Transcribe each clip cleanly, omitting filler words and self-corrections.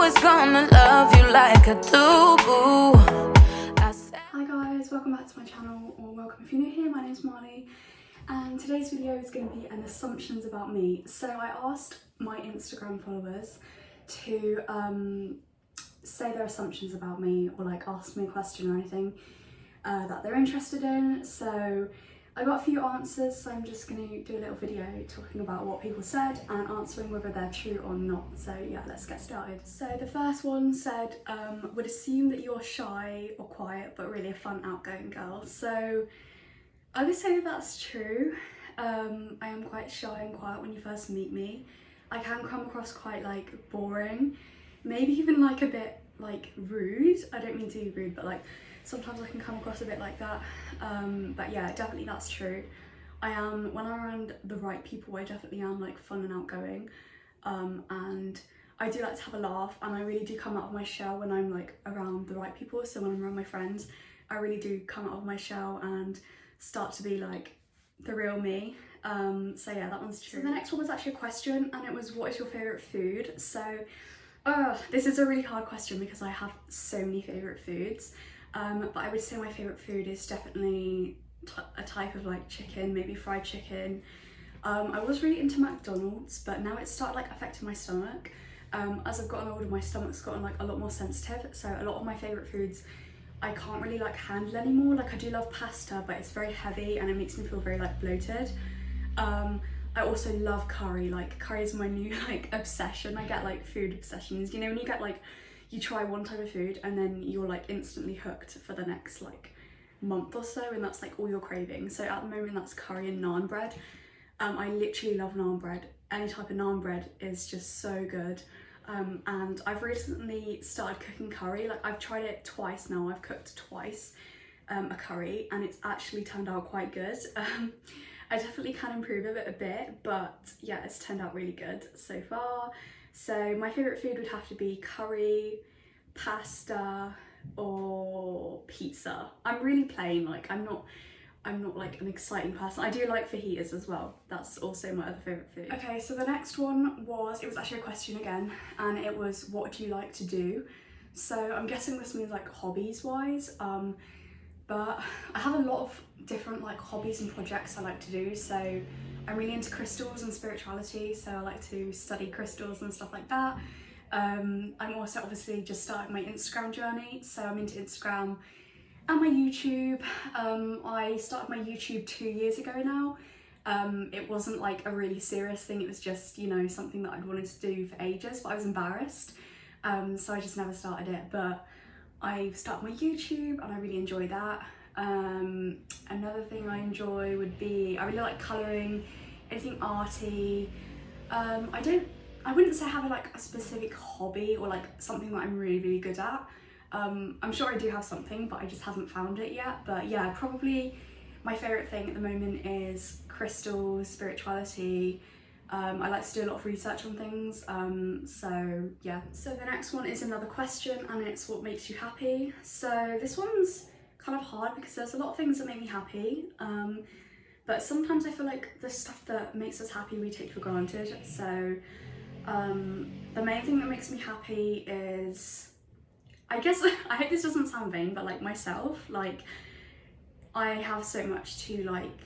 always gonna love you like I do, boo. Hi guys, welcome back to my channel, or welcome if you're new here. My name's Marley, and today's video is going to be an assumptions about me. So I asked my Instagram followers to say their assumptions about me, or like ask me a question or anything that they're interested in. So I got a few answers, so I'm just going to do a little video talking about what people said and answering whether they're true or not. So yeah, let's get started. So the first one said, would assume that you're shy or quiet, but really a fun, outgoing girl. So I would say that's true. I am quite shy and quiet when you first meet me. I can come across quite like boring, maybe even like a bit like rude. I don't mean to be rude, but like sometimes I can come across a bit like that. But yeah, definitely that's true. I am, when I'm around the right people, I definitely am like fun and outgoing. And I do like to have a laugh, and I really do come out of my shell when I'm like around the right people. So when I'm around my friends, I really do come out of my shell and start to be like the real me. So yeah, that one's true. So the next one was actually a question, and it was, what is your favourite food? So this is a really hard question because I have so many favourite foods. But I would say my favourite food is definitely a type of like chicken, maybe fried chicken. I was really into McDonald's, but now it's started like affecting my stomach. As I've gotten older, my stomach's gotten like a lot more sensitive, so a lot of my favourite foods I can't really like handle anymore. Like I do love pasta, but it's very heavy and it makes me feel very like bloated. I also love curry. Like curry is my new like obsession. I get like food obsessions. You know, when you get like, you try one type of food and then you're like instantly hooked for the next like month or so, and that's like all you're craving. So at the moment that's curry and naan bread. I literally love naan bread. Any type of naan bread is just so good. And I've recently started cooking curry. Like I've tried it twice now. I've cooked twice a curry, and it's actually turned out quite good. I definitely can improve it a bit, but yeah, it's turned out really good so far. So my favourite food would have to be curry, pasta, or pizza. I'm really plain, like I'm not like an exciting person. I do like fajitas as well. That's also my other favourite food. Okay, so the next one was, it was actually a question again, and it was, what do you like to do? So I'm guessing this means like hobbies wise, but I have a lot of different like hobbies and projects I like to do. So I'm really into crystals and spirituality, so I like to study crystals and stuff like that. I'm also obviously just starting my Instagram journey, so I'm into Instagram and my YouTube. I started my YouTube 2 years ago now. It wasn't like a really serious thing, it was just, you know, something that I'd wanted to do for ages, but I was embarrassed, so I just never started it. But I started my YouTube and I really enjoy that. Another thing I enjoy would be, I really like colouring, anything arty. I wouldn't say I have like a specific hobby or like something that I'm really good at. I'm sure I do have something, but I just haven't found it yet. But yeah, probably my favourite thing at the moment is crystals, spirituality. I like to do a lot of research on things, so yeah. So the next one is another question, and it's, what makes you happy? So this one's kind of hard because there's a lot of things that make me happy, but sometimes I feel like the stuff that makes us happy we take for granted. So the main thing that makes me happy is, I guess, I hope this doesn't sound vain, but like myself. Like I have so much to like,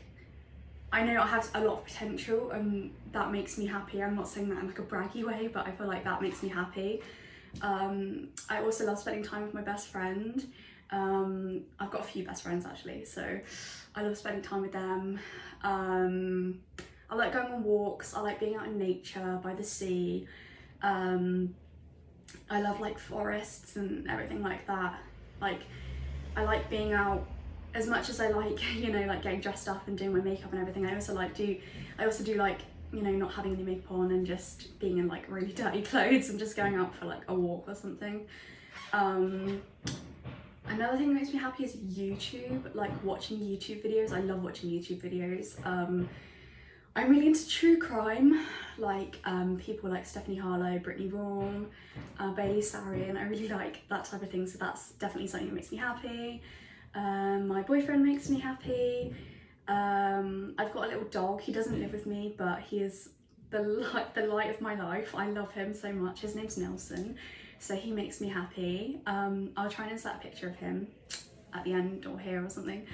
I know I have a lot of potential, and that makes me happy. I'm not saying that in like a braggy way, but I feel like that makes me happy. I also love spending time with my best friend. I've got a few best friends actually, so I love spending time with them. I like going on walks, I like being out in nature, by the sea. I love like forests and everything like that. Like I like being out as much as I like, you know, like getting dressed up and doing my makeup and everything. I also do like, you know, not having any makeup on and just being in like really dirty clothes and just going out for like a walk or something. Another thing that makes me happy is YouTube, like watching YouTube videos. I love watching YouTube videos. I'm really into true crime, like people like Stephanie Harlow, Brittany Vaughan, Bailey Sarian. I really like that type of thing, so that's definitely something that makes me happy. My boyfriend makes me happy. I've got a little dog. He doesn't live with me, but he is the light of my life. I love him so much. His name's Nelson. so he makes me happy. I'll try and insert a picture of him at the end or here or something.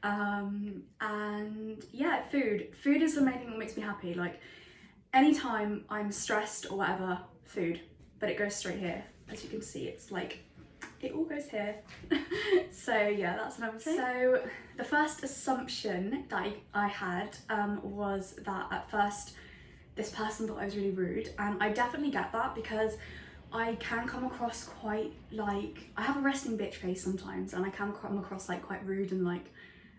And yeah, food is the main thing that makes me happy. Like anytime I'm stressed or whatever, food, but it goes straight here. As you can see, it's like it all goes here. So yeah, that's another thing. So the first assumption that I had was that at first this person thought I was really rude, and I definitely get that because I can come across quite like, I have a resting bitch face sometimes, and I can come across like quite rude and like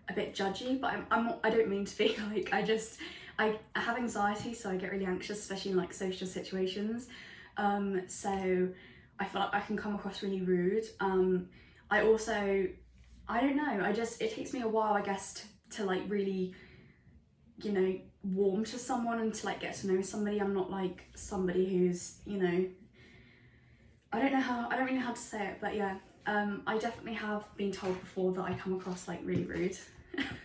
a bit judgy, but I don't mean to be. Like I have anxiety, so I get really anxious, especially in like social situations. So I feel like I can come across really rude. I don't know, it takes me a while, I guess, to like really, you know, warm to someone and to like get to know somebody. I'm not like somebody who's, you know, I don't really know how to say it, but yeah, I definitely have been told before that I come across like really rude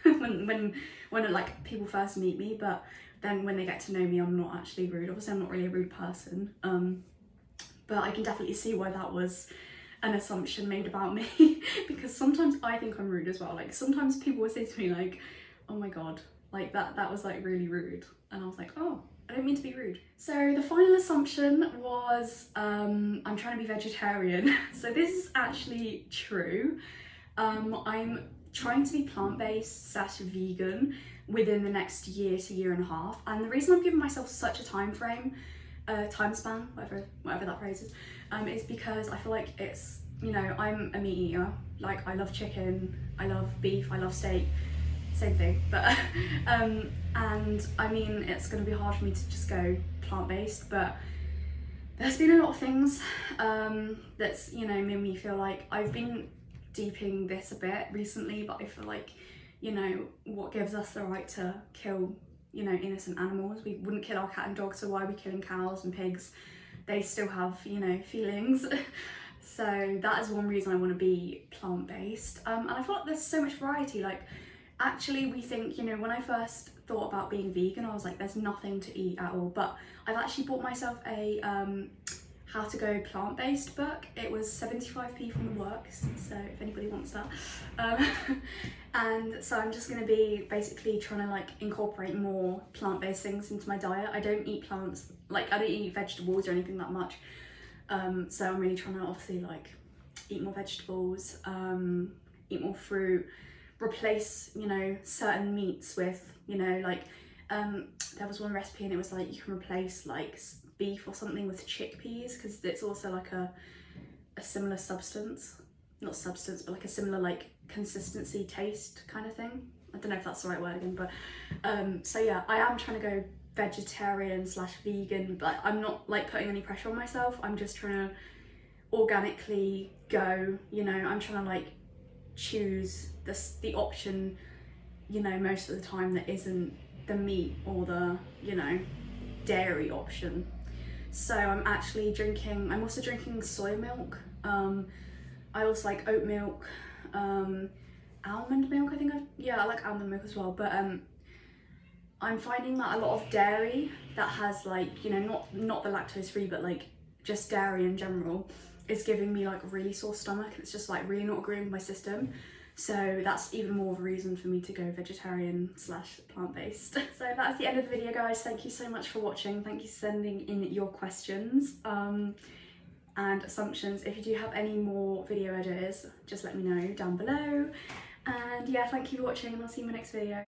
when like people first meet me, but then when they get to know me, I'm not actually rude. Obviously I'm not really a rude person, but I can definitely see why that was an assumption made about me because sometimes I think I'm rude as well. Like sometimes people will say to me like, oh my god, like that was like really rude, and I was like, oh, I don't mean to be rude. So the final assumption was I'm trying to be vegetarian. So this is actually true. I'm trying to be plant-based / vegan within the next year to year and a half, and the reason I'm giving myself such a time span, whatever that phrase is because I feel like it's, you know, I'm a meat eater. Like I love chicken, I love beef, I love steak, same thing, but and I mean it's going to be hard for me to just go plant-based, but there's been a lot of things that's, you know, made me feel like I've been deeping this a bit recently, but I feel like, you know, what gives us the right to kill, you know, innocent animals? We wouldn't kill our cat and dog, so why are we killing cows and pigs? They still have, you know, feelings. So that is one reason I want to be plant-based. And I feel like there's so much variety. Like actually we think, you know, when I first thought about being vegan, I was like, there's nothing to eat at all, but I've actually bought myself a how to go plant-based book. It was 75p from the works, so if anybody wants that. And so I'm just going to be basically trying to like incorporate more plant-based things into my diet. I don't eat plants, like I don't eat vegetables or anything that much, so I'm really trying to obviously like eat more vegetables, eat more fruit, replace, you know, certain meats with, you know, like there was one recipe and it was like you can replace like beef or something with chickpeas because it's also like a similar substance, not substance, but like a similar like consistency, taste kind of thing. I don't know if that's the right word again, but so yeah, I am trying to go vegetarian / vegan, but I'm not like putting any pressure on myself. I'm just trying to organically go, you know, I'm trying to like choose the option, you know, most of the time that isn't the meat or the, you know, dairy option. So I'm also drinking soy milk. I also like oat milk, almond milk, I like almond milk as well, but I'm finding that a lot of dairy that has like, you know, not the lactose free, but like just dairy in general is giving me like a really sore stomach, and it's just like really not agreeing with my system. So that's even more of a reason for me to go vegetarian / plant-based. So that's the end of the video, guys. Thank you so much for watching. Thank you for sending in your questions and assumptions. If you do have any more video ideas, just let me know down below. And yeah, thank you for watching, and I'll see you in my next video.